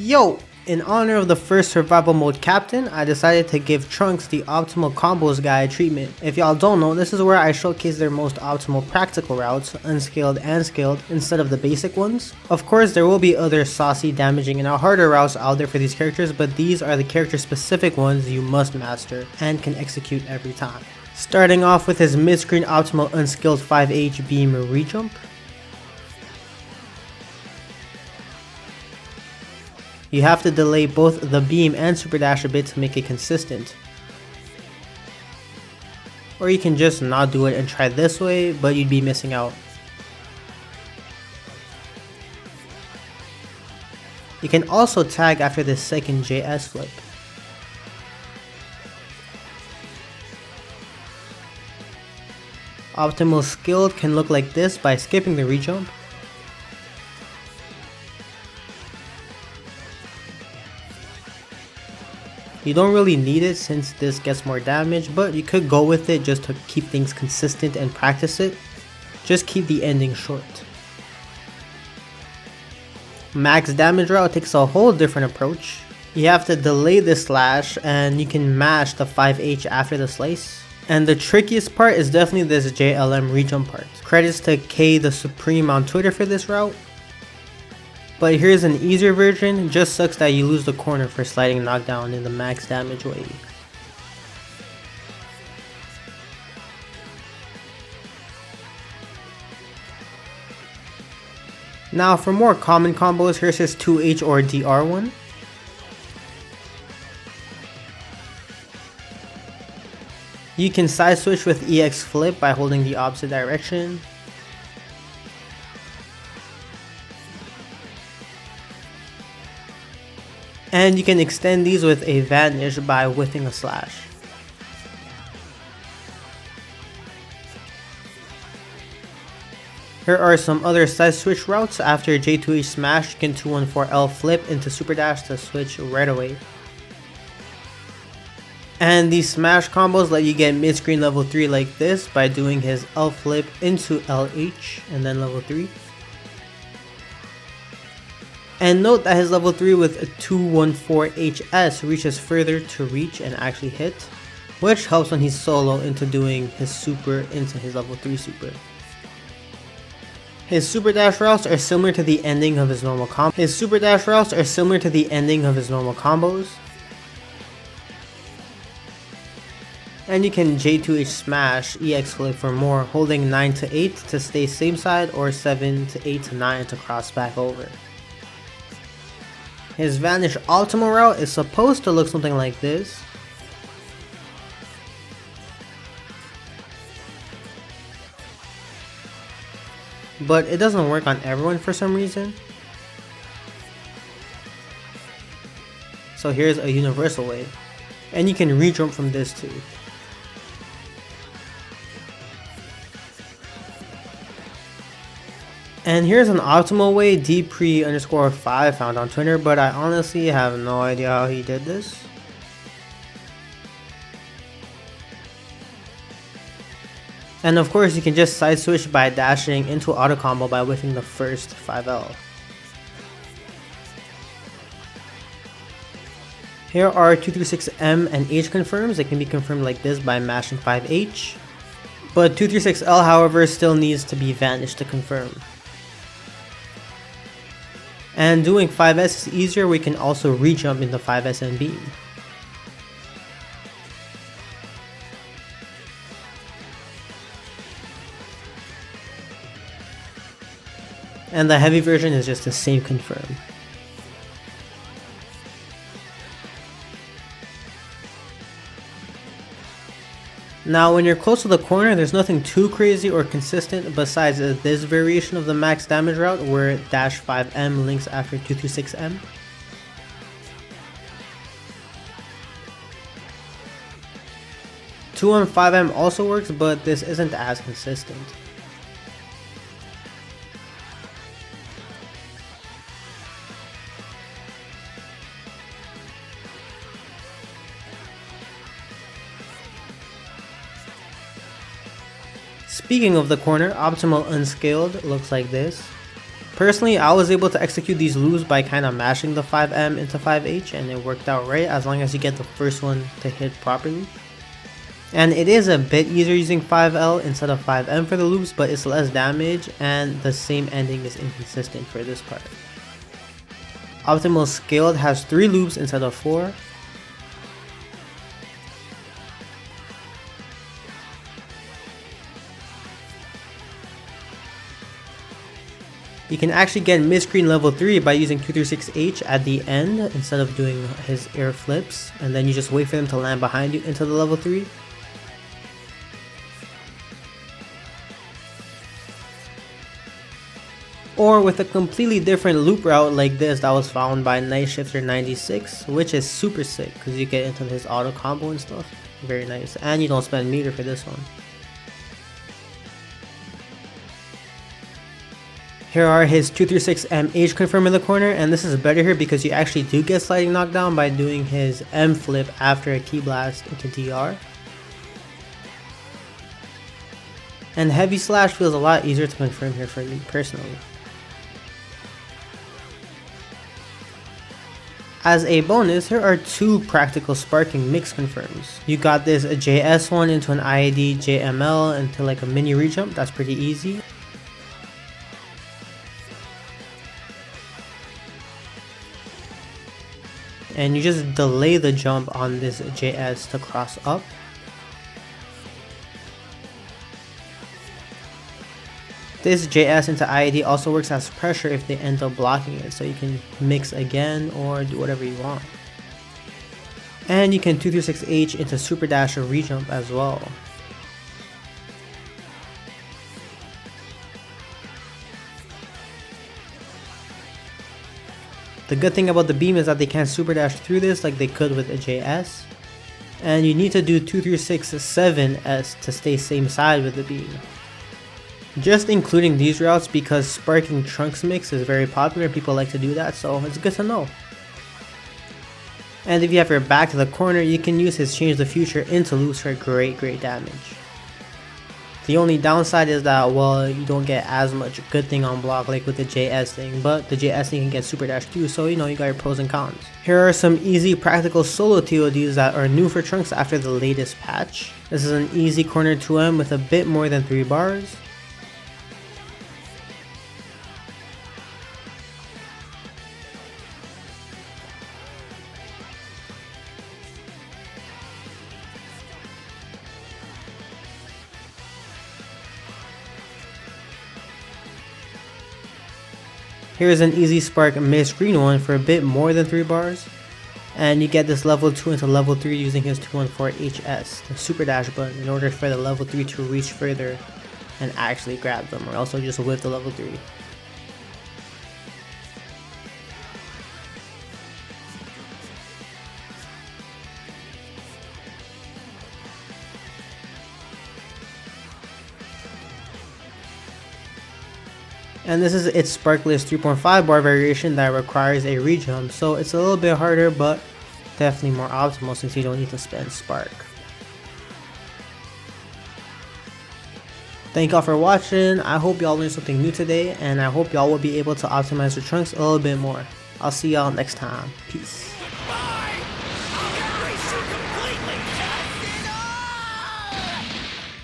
Yo! In honor of the first survival mode captain, I decided to give Trunks the optimal combos guide treatment. If y'all don't know, this is where I showcase their most optimal practical routes, unscaled and scaled, instead of the basic ones. Of course, there will be other saucy, damaging, and harder routes out there for these characters, but these are the character specific ones you must master and can execute every time. Starting off with his Midscreen Optimal Unscaled 5H Beam Rejump. You have to delay both the beam and super dash a bit to make it consistent. Or you can just not do it and try this way, but you'd be missing out. You can also tag after the second JS flip. Optimal Skilled can look like this by skipping the rejump. You don't really need it since this gets more damage, but you could go with it just to keep things consistent and practice it. Just keep the ending short. Max Damage route takes a whole different approach. You have to delay the slash and you can mash the 5H after the slice. And the trickiest part is definitely this JLM rejump part. Credits to KTheSupreme on Twitter for this route. But here's an easier version, just sucks that you lose the corner for sliding knockdown in the max damage way. Now for more common combos, here's his 2H or DR one. You can side switch with EX flip by holding the opposite direction. And you can extend these with a Vanish by whiffing a slash. Here are some other side switch routes. After J2H smash, you can 214L flip into super dash to switch right away. And these smash combos let you get midscreen level 3 like this by doing his L flip into LH and then level 3. And note that his level 3 with a 214HS reaches further to reach and actually hit, which helps when he's solo into doing his super into his level 3 super. His super dash routes are similar to the ending of his normal combos. And you can J2H smash EX flip for more, holding 9 to 8 to stay same side or 7 to 8 to 9 to cross back over. His Vanish Optimal route is supposed to look something like this. But it doesn't work on everyone for some reason. So here's a universal way. And you can rejump from this too. And here's an optimal way DPre_5 found on Twitter, but I honestly have no idea how he did this. And of course you can just side switch by dashing into auto combo by whiffing the first 5L. Here are 236M and H confirms. They can be confirmed like this by mashing 5H. But 236L however still needs to be vanished to confirm. And doing 5S is easier, we can also rejump into 5S and beam. And the heavy version is just the same confirm. Now when you're close to the corner, there's nothing too crazy or consistent besides this variation of the max damage route where dash 5M links after 236M. Two on 5M also works, but this isn't as consistent. Speaking of the corner, Optimal Unscaled looks like this. Personally, I was able to execute these loops by kind of mashing the 5M into 5H, and it worked out right as long as you get the first one to hit properly. And it is a bit easier using 5L instead of 5M for the loops, but it's less damage and the same ending is inconsistent for this part. Optimals Scaled has 3 loops instead of 4. You can actually get Midscreen level 3 by using 236H at the end instead of doing his air flips, and then you just wait for them to land behind you into the level 3. Or with a completely different loop route like this that was found by Nightshifter96, which is super sick because you get into his auto combo and stuff. Very nice, and you don't spend meter for this one. Here are his 236M H confirm in the corner, and this is better here because you actually do get sliding knockdown by doing his M flip after a key blast into DR. And heavy slash feels a lot easier to confirm here for me personally. As a bonus, here are 2 practical sparking mix confirms. You got this JS one into an IAD JML into like a mini rejump, that's pretty easy. And you just delay the jump on this JS to cross up. This JS into IAD also works as pressure if they end up blocking it, so you can mix again or do whatever you want. And you can 236H into super dash or rejump as well. The good thing about the beam is that they can't super dash through this like they could with a JS. And you need to do 236-7S to stay same side with the beam. Just including these routes because sparking trunks mix is very popular and people like to do that, so it's good to know. And if you have your back to the corner, you can use his change the future into loops for great damage. The only downside is that, well, you don't get as much good thing on block like with the JS thing, but the JS thing can get super dash too, so you know, you got your pros and cons. Here are some easy practical solo TODs that are new for trunks after the latest patch. This is an easy corner 2M with a bit more than 3 bars. Here's an easy spark Midscreen one for a bit more than 3 bars. And you get this level 2 into level 3 using his 214HS, the super dash button, in order for the level 3 to reach further and actually grab them, or also just whip the level 3. And this is its Sparkless 3.5 bar variation that requires a rejump, so it's a little bit harder but definitely more optimal since you don't need to spend spark. Thank y'all for watching. I hope y'all learned something new today, and I hope y'all will be able to optimize your trunks a little bit more. I'll see y'all next time. Peace.